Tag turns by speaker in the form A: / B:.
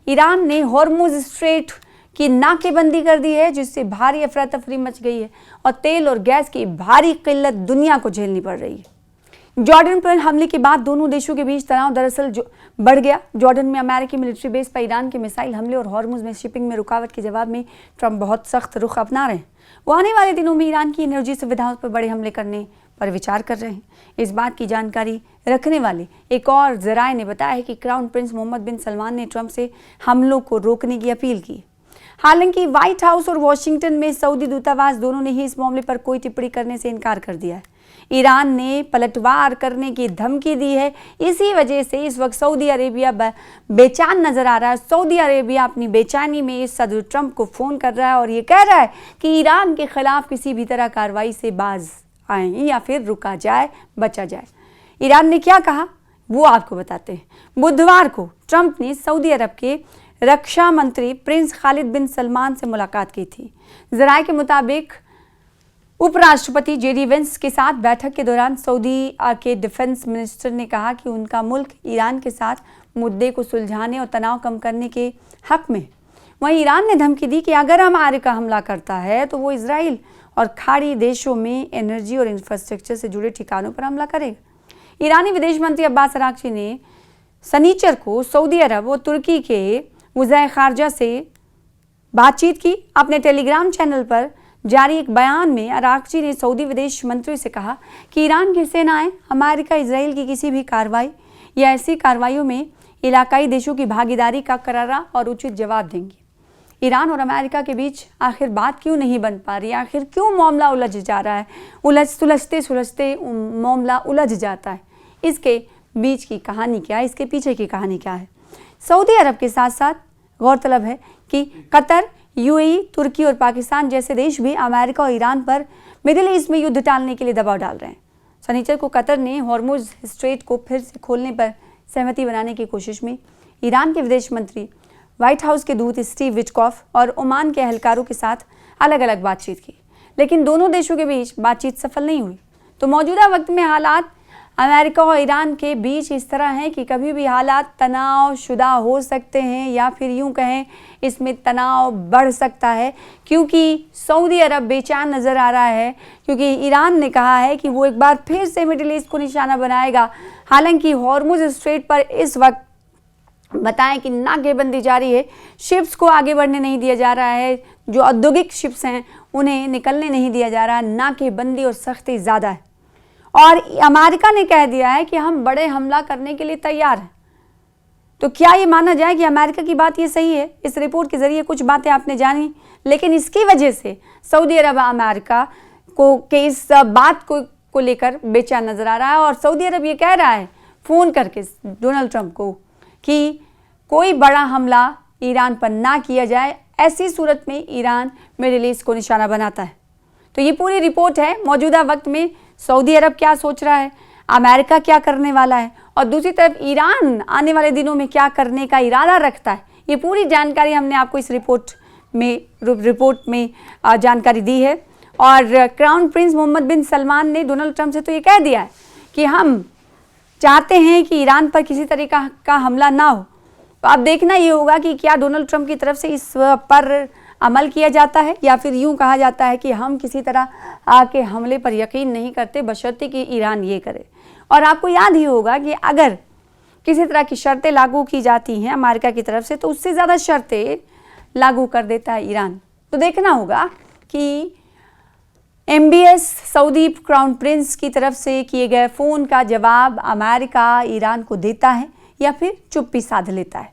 A: Iran ने Hormuz strait की नाकेबंदी कर दी है, जिससे भारी अफरा तफरी मच गई है और तेल और गैस की भारी किल्लत दुनिया को झेलनी पड़ रही है। जॉर्डन पर हमले के बाद दोनों देशों के बीच तनाव दरअसल बढ़ गया। जॉर्डन में अमेरिकी मिलिट्री बेस पर ईरान के मिसाइल हमले और हॉर्मुज में शिपिंग में रुकावट के जवाब में ट्रंप बहुत सख्त रुख अपना रहे हैं। वो आने वाले दिनों में ईरान की एनर्जी सुविधाओं पर बड़े हमले करने पर विचार कर रहे हैं। इस बात की जानकारी रखने वाले एक और जराये ने बताया है कि क्राउन प्रिंस मोहम्मद बिन सलमान ने ट्रंप से हमलों को रोकने की अपील की। हालांकि व्हाइट हाउस और वॉशिंगटन में सऊदी दूतावास दोनों ने ही इस मामले पर कोई टिप्पणी करने से इनकार कर दिया है। ईरान ने पलटवार करने की धमकी दी है। इसी वजह से इस वक्त सऊदी अरेबिया बेचैन नजर आ रहा है। सऊदी अरेबिया अपनी बेचैनी में सदर ट्रंप को फोन कर रहा है और ये कह रहा है कि ईरान के खिलाफ किसी भी तरह कार्रवाई से बाज आए या फिर रुका जाए, बचा जाए। ईरान ने क्या कहा वो आपको बताते हैं। बुधवार को ट्रंप ने सऊदी अरब के रक्षा मंत्री प्रिंस खालिद बिन सलमान से मुलाकात की थी। जराये के मुताबिक उपराष्ट्रपति जेडी वेंस के साथ बैठक के दौरान सऊदी के डिफेंस मिनिस्टर ने कहा कि उनका मुल्क ईरान के साथ मुद्दे को सुलझाने और तनाव कम करने के हक में। वहीं ईरान ने धमकी दी कि अगर अमेरिका हमला करता है तो वो इजराइल और खाड़ी देशों में एनर्जी और इंफ्रास्ट्रक्चर से जुड़े ठिकानों पर हमला करेगा। ईरानी विदेश मंत्री अब्बास अरागची ने शनिचर को सऊदी अरब और तुर्की के वज़ीर खारजा से बातचीत की। अपने टेलीग्राम चैनल पर जारी एक बयान में अरागची ने सऊदी विदेश मंत्री से कहा कि ईरान की सेनाएं अमेरिका इजराइल की किसी भी कार्रवाई या ऐसी कार्रवाइयों में इलाकाई देशों की भागीदारी का करारा और उचित जवाब देंगी। ईरान और अमेरिका के बीच आखिर बात क्यों नहीं बन पा रही, आखिर क्यों मामला उलझ जा रहा है, सुलझते मामला उलझ जाता है, इसके बीच की कहानी क्या है, इसके पीछे की कहानी क्या है। सऊदी अरब के साथ साथ गौरतलब है कि कतर, यूएई, तुर्की और पाकिस्तान जैसे देश भी अमेरिका और ईरान पर मिडिल ईस्ट में युद्ध टालने के लिए दबाव डाल रहे हैं। शनिचर को कतर ने हॉर्मुज स्ट्रेट को फिर से खोलने पर सहमति बनाने की कोशिश में ईरान के विदेश मंत्री, व्हाइट हाउस के दूत स्टीव विटकॉफ और ओमान के एहलकारों के साथ अलग अलग बातचीत की, लेकिन दोनों देशों के बीच बातचीत सफल नहीं हुई। तो मौजूदा वक्त में हालात अमेरिका और ईरान के बीच इस तरह हैं कि कभी भी हालात तनाव शुदा हो सकते हैं या फिर यूं कहें इसमें तनाव बढ़ सकता है, क्योंकि सऊदी अरब बेचैन नज़र आ रहा है, क्योंकि ईरान ने कहा है कि वो एक बार फिर से मिडिल ईस्ट को निशाना बनाएगा। हालांकि हॉर्मुज स्ट्रेट पर इस वक्त बताएं कि नाकेबंदी जारी है, शिप्स को आगे बढ़ने नहीं दिया जा रहा है, जो औद्योगिक शिप्स हैं उन्हें निकलने नहीं दिया जा रहा है, नाकेबंदी और सख्ती ज़्यादा है। और अमेरिका ने कह दिया है कि हम बड़े हमला करने के लिए तैयार हैं। तो क्या ये माना जाए कि अमेरिका की बात ये सही है? इस रिपोर्ट के जरिए कुछ बातें आपने जानी, लेकिन इसकी वजह से सऊदी अरब अमेरिका को के इस बात को लेकर बेचैन नजर आ रहा है और सऊदी अरब ये कह रहा है फ़ोन करके डोनाल्ड ट्रंप को कि कोई बड़ा हमला ईरान पर ना किया जाए। ऐसी सूरत में ईरान मिडिल ईस्ट को निशाना बनाता है। तो ये पूरी रिपोर्ट है। मौजूदा वक्त में सऊदी अरब क्या सोच रहा है, अमेरिका क्या करने वाला है और दूसरी तरफ ईरान आने वाले दिनों में क्या करने का इरादा रखता है, ये पूरी जानकारी हमने आपको इस रिपोर्ट में जानकारी दी है। और क्राउन प्रिंस मोहम्मद बिन सलमान ने डोनाल्ड ट्रंप से तो ये कह दिया है कि हम चाहते हैं कि ईरान पर किसी तरीका का हमला ना हो। तो अब देखना ये होगा कि क्या डोनाल्ड ट्रंप की तरफ से इस पर अमल किया जाता है या फिर यूं कहा जाता है कि हम किसी तरह के हमले पर यकीन नहीं करते बशर्ते कि ईरान ये करे। और आपको याद ही होगा कि अगर किसी तरह की शर्तें लागू की जाती हैं अमेरिका की तरफ से तो उससे ज़्यादा शर्तें लागू कर देता है ईरान। तो देखना होगा कि MBS सऊदी क्राउन प्रिंस की तरफ से किए गए फ़ोन का जवाब अमेरिका ईरान को देता है या फिर चुप्पी साध लेता है।